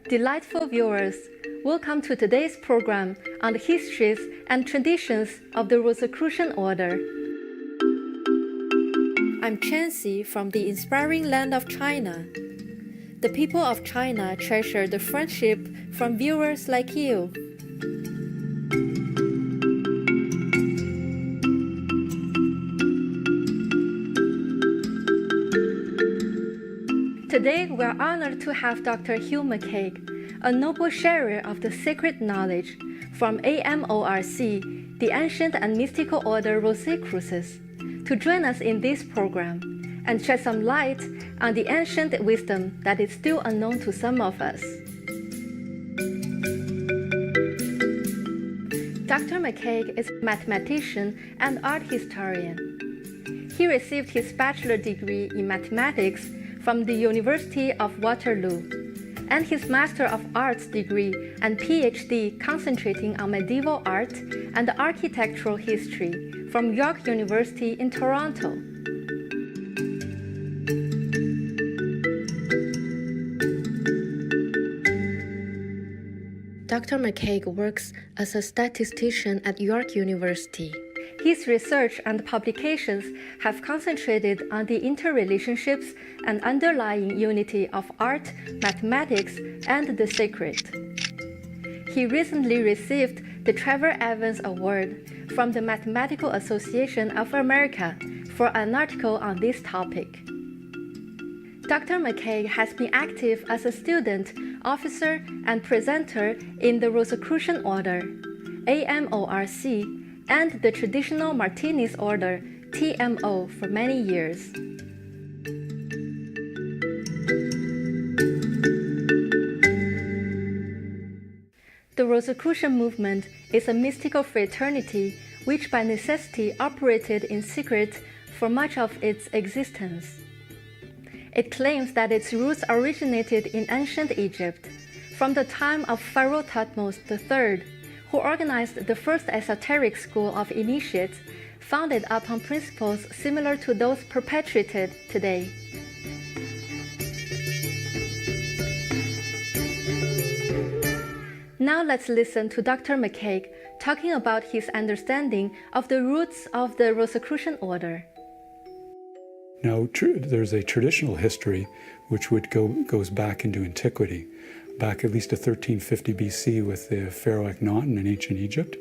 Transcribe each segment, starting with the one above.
Delightful viewers, welcome to today's program on the histories and traditions of the Rosicrucian Order. I'm Chancy from the inspiring land of China. The people of China treasure the friendship from viewers like you. Today, we're honored to have Dr. Hugh McCague, a noble sharer of the sacred knowledge from AMORC, the ancient and mystical order Rosae Crucis, to join us in this program and shed some light on the ancient wisdom that is still unknown to some of us. Dr. McCague is a mathematician and art historian. He received his bachelor degree in mathematics from the University of Waterloo, and his Master of Arts degree and PhD concentrating on medieval art and architectural history from York University in Toronto. Dr. McCague works as a statistician at York University. His research and publications have concentrated on the interrelationships and underlying unity of art, mathematics, and the sacred. He recently received the Trevor Evans Award from the Mathematical Association of America for an article on this topic. Dr. McCague has been active as a student, officer, and presenter in the Rosicrucian Order, AMORC, and the traditional Martinis Order, TMO, for many years. The Rosicrucian movement is a mystical fraternity which by necessity operated in secret for much of its existence. It claims that its roots originated in ancient Egypt, from the time of Pharaoh Thutmose III, who organized the first esoteric school of initiates, founded upon principles similar to those perpetuated today. Now let's listen to Dr. McCague talking about his understanding of the roots of the Rosicrucian Order. Now, there's a traditional history which goes back into antiquity, back at least to 1350 BC with the Pharaoh Akhenaten in ancient Egypt.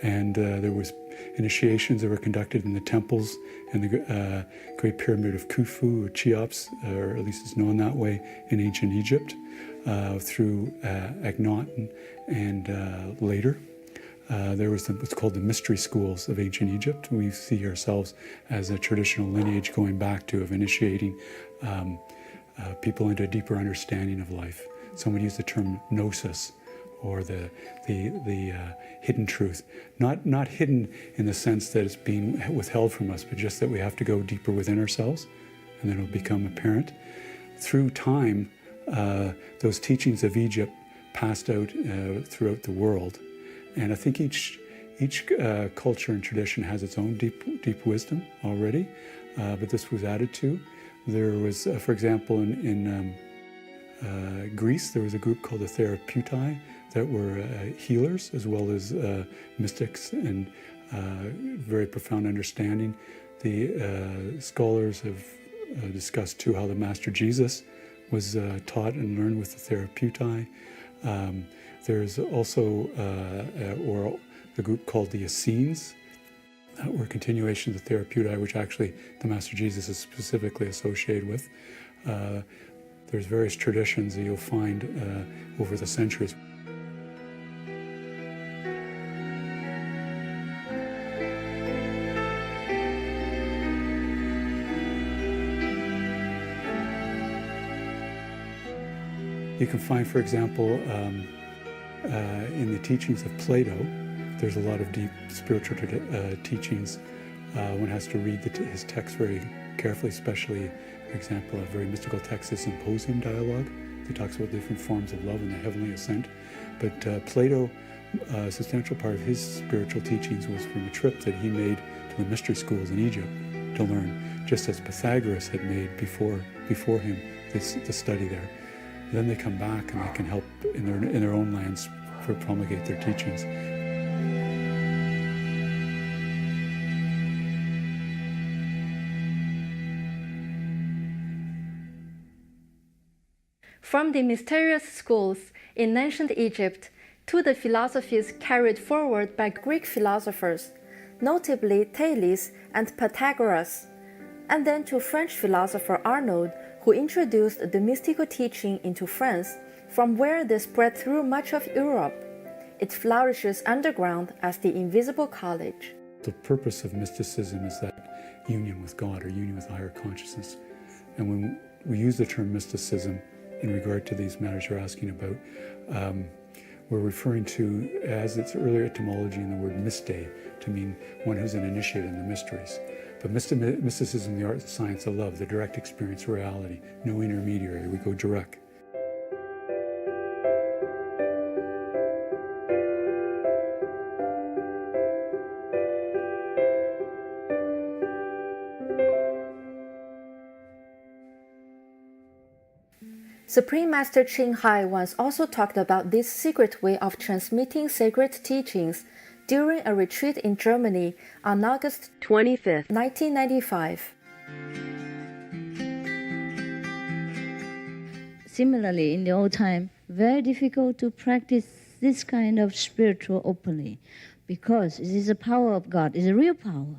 And there was initiations that were conducted in the temples in the Great Pyramid of Khufu, or Cheops, or at least it's known that way in ancient Egypt, through Akhenaten and later. There was what's called the mystery schools of ancient Egypt. We see ourselves as a traditional lineage going back to of initiating people into a deeper understanding of life. Someone used the term gnosis, or the hidden truth. Not hidden in the sense that it's being withheld from us, but just that we have to go deeper within ourselves, and then it'll become apparent. Through time, those teachings of Egypt passed out throughout the world. And I think each culture and tradition has its own deep wisdom already, but this was added to. There was, for example, in Greece, there was a group called the Therapeutai that were healers as well as mystics and very profound understanding. The scholars have discussed too how the Master Jesus was taught and learned with the Therapeutai. There's also the group called the Essenes, that were continuations of the Therapeutai, which actually the Master Jesus is specifically associated with. There's various traditions that you'll find over the centuries. You can find, for example, in the teachings of Plato, there's a lot of deep spiritual teachings. One has to read his text very carefully, especially, for example, a very mystical text, the Symposium dialogue, that talks about different forms of love and the heavenly ascent. But Plato, a substantial part of his spiritual teachings was from a trip that he made to the mystery schools in Egypt to learn, just as Pythagoras had made before him the study there. Then they come back and they can help in their own lands for promulgate their teachings. From the mysterious schools in ancient Egypt to the philosophies carried forward by Greek philosophers, notably Thales and Pythagoras, and then to French philosopher Arnaud, who introduced the mystical teaching into France, from where they spread through much of Europe. It flourishes underground as the invisible college. The purpose of mysticism is that union with God or union with higher consciousness. And when we use the term mysticism in regard to these matters you're asking about, we're referring to, as its earlier etymology in the word mystē, to mean one who's an initiate in the mysteries. But mysticism, the art and science of love, the direct experience of reality, no intermediary, we go direct. Supreme Master Ching Hai once also talked about this secret way of transmitting sacred teachings during a retreat in Germany on August 25, 1995. Similarly, in the old time, very difficult to practice this kind of spiritual openly because it is the power of God, it's a real power.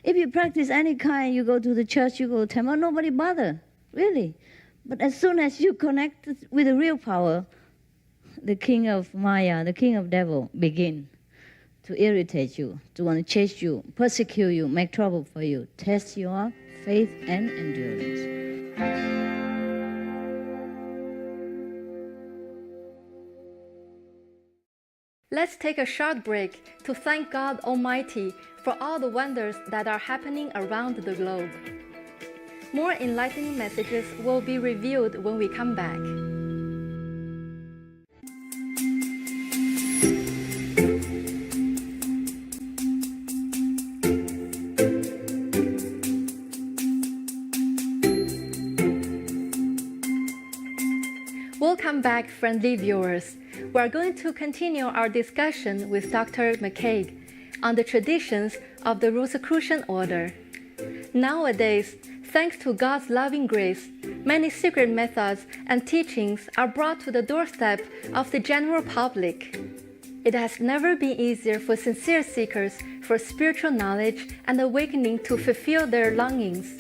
If you practice any kind, you go to the church, you go to the temple, nobody bother, really. But as soon as you connect with the real power, the king of Maya, the king of devil, begin to irritate you, to want to chase you, persecute you, make trouble for you, test your faith and endurance. Let's take a short break to thank God Almighty for all the wonders that are happening around the globe. More enlightening messages will be revealed when we come back. Welcome back, friendly viewers. We are going to continue our discussion with Dr. McCague on the traditions of the Rosicrucian order. Nowadays, thanks to God's loving grace, many secret methods and teachings are brought to the doorstep of the general public. It has never been easier for sincere seekers for spiritual knowledge and awakening to fulfill their longings.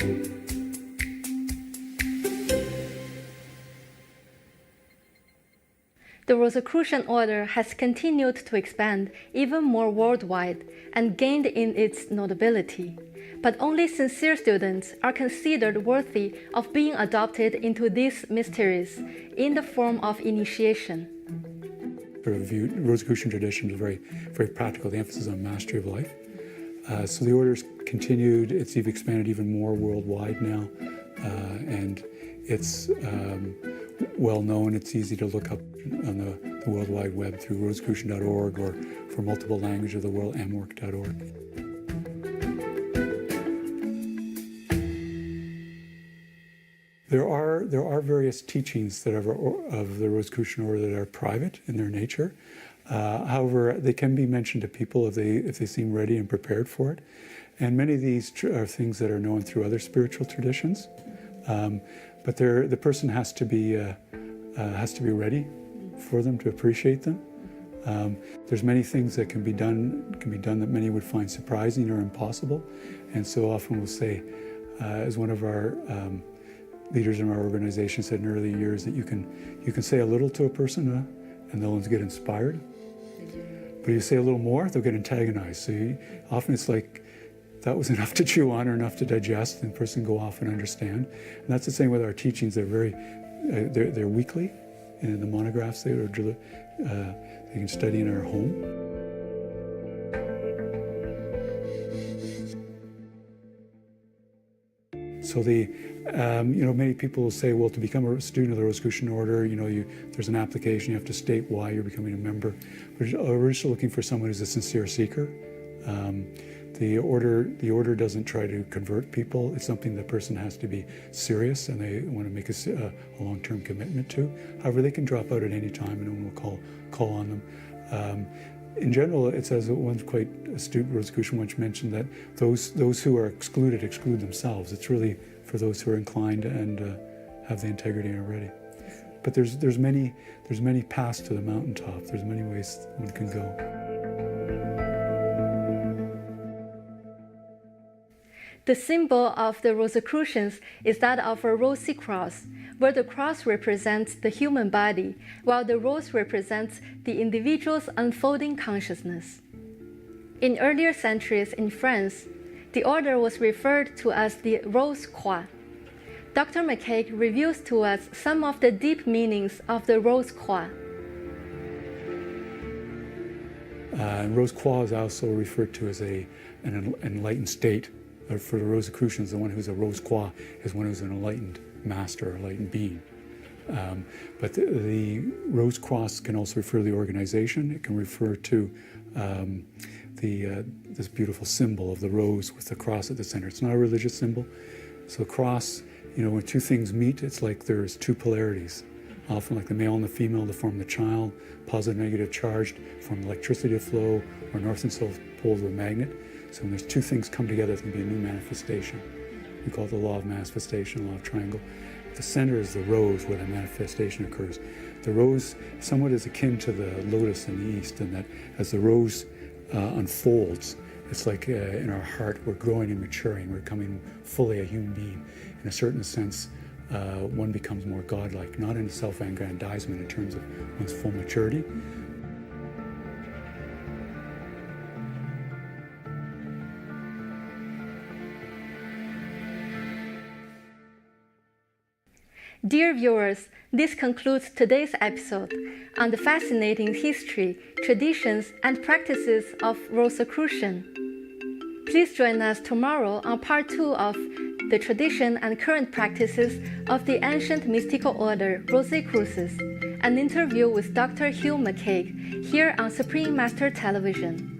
The Rosicrucian order has continued to expand even more worldwide and gained in its notability. But only sincere students are considered worthy of being adopted into these mysteries in the form of initiation. The Rosicrucian tradition is very, very practical, the emphasis on mastery of life. So the order's continued, it's expanded even more worldwide now, and it's well known. It's easy to look up on the World Wide Web through rosicrucian.org, or for multiple languages of the world, amwork.org. There are various teachings that are of the Rosicrucian order that are private in their nature. However, they can be mentioned to people if they seem ready and prepared for it. And many of these are things that are known through other spiritual traditions. But the person has to be ready for them to appreciate them. There's many things that can be done that many would find surprising or impossible. And so often we'll say, as one of our leaders in our organization said in early years, that you can say a little to a person and they'll get inspired. But you say a little more, they'll get antagonized. So often it's like that was enough to chew on or enough to digest, and the person can go off and understand. And that's the same with our teachings. They're weekly in the monographs they can study in our home. So many people will say, well, to become a student of the Rosicrucian order, there's an application, you have to state why you're becoming a member. But we're just looking for someone who's a sincere seeker. The order doesn't try to convert people. It's something the person has to be serious and they want to make a long-term commitment to. However, they can drop out at any time and no one will call on them. In general, it says that one quite astute Rosae Crucis once mentioned that those who are excluded exclude themselves. It's really for those who are inclined and have the integrity and are ready. But there's many paths to the mountaintop. There's many ways one can go. The symbol of the Rosicrucians is that of a rosy cross, where the cross represents the human body, while the rose represents the individual's unfolding consciousness. In earlier centuries in France, the order was referred to as the Rose Croix. Dr. McCague reveals to us some of the deep meanings of the Rose Croix. Rose Croix is also referred to as an enlightened state. For the Rosicrucians, the one who's a Rose Croix is one who's an enlightened master, enlightened being. But the Rose Cross can also refer to the organization. It can refer to this beautiful symbol of the rose with the cross at the center. It's not a religious symbol. So the cross, when two things meet, it's like there's two polarities. Often like the male and the female to form the child, positive, negative charged, form electricity to flow, or north and south poles of a magnet. So when there's two things come together, it's going to be a new manifestation. We call it the law of manifestation, law of triangle. The center is the rose where the manifestation occurs. The rose somewhat is akin to the lotus in the east, in that as the rose unfolds, it's like in our heart, we're growing and maturing, we're becoming fully a human being. In a certain sense, one becomes more godlike, not in self-aggrandizement in terms of one's full maturity. Dear viewers, this concludes today's episode on the fascinating history, traditions, and practices of Rosicrucian. Please join us tomorrow on part 2 of the tradition and current practices of the ancient mystical order Rosae Crucis, an interview with Dr. Hugh McCague here on Supreme Master Television.